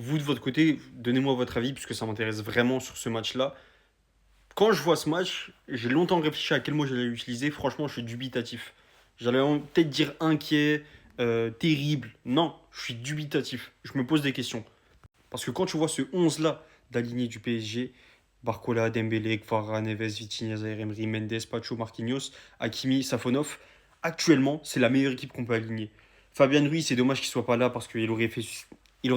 Vous, de votre côté, donnez-moi votre avis, puisque ça m'intéresse vraiment sur ce match-là. Quand je vois ce match, j'ai longtemps réfléchi à quel mot j'allais utiliser. Franchement, je suis dubitatif. J'allais peut-être dire inquiet, terrible. Non, je suis dubitatif. Je me pose des questions. Parce que quand tu vois ce 11-là d'aligné du PSG, Barcola, Dembélé, Kvara, Neves, Vitinha, Zaïre Emery, Mendes, Pacho, Marquinhos, Hakimi, Safonov, actuellement, c'est la meilleure équipe qu'on peut aligner. Fabien Ruiz, c'est dommage qu'il soit pas là parce qu'il aurait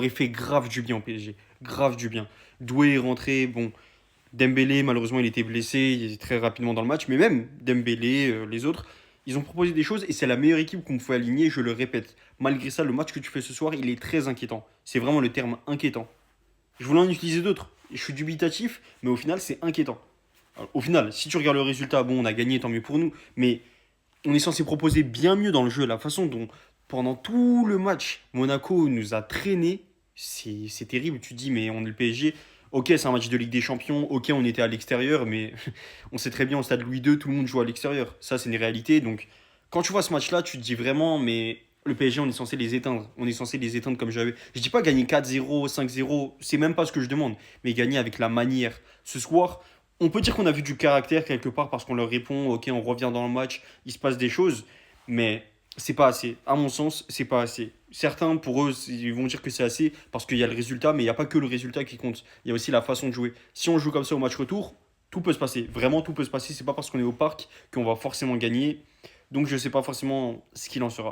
fait grave du bien au PSG. Grave du bien. Doué est rentré, bon, Dembélé, malheureusement, il était blessé, il est très rapidement dans le match, mais même Dembélé, les autres, ils ont proposé des choses et c'est la meilleure équipe qu'on pouvait aligner, je le répète. Malgré ça, le match que tu fais ce soir, il est très inquiétant. C'est vraiment le terme inquiétant. Je voulais en utiliser d'autres. Je suis dubitatif, mais au final, c'est inquiétant. Alors, au final, si tu regardes le résultat, bon, on a gagné, tant mieux pour nous, mais on est censé proposer bien mieux dans le jeu. La façon dont, pendant tout le match, Monaco nous a traînés, c'est terrible. Tu te dis, mais on est le PSG. Ok, c'est un match de Ligue des Champions. Ok, on était à l'extérieur, mais on sait très bien au stade Louis II, tout le monde joue à l'extérieur. Ça, c'est une réalité. Donc, quand tu vois ce match-là, tu te dis vraiment, mais le PSG, on est censé les éteindre. On est censé les éteindre comme j'avais. Je dis pas gagner 4-0, 5-0, c'est même pas ce que je demande, mais gagner avec la manière. Ce soir, on peut dire qu'on a vu du caractère quelque part parce qu'on leur répond, ok, on revient dans le match, il se passe des choses, mais c'est pas assez. À mon sens, c'est pas assez. Certains, pour eux, ils vont dire que c'est assez parce qu'il y a le résultat, mais il n'y a pas que le résultat qui compte. Il y a aussi la façon de jouer. Si on joue comme ça au match retour, tout peut se passer. Vraiment, tout peut se passer. C'est pas parce qu'on est au parc qu'on va forcément gagner. Donc, je sais pas forcément ce qu'il en sera.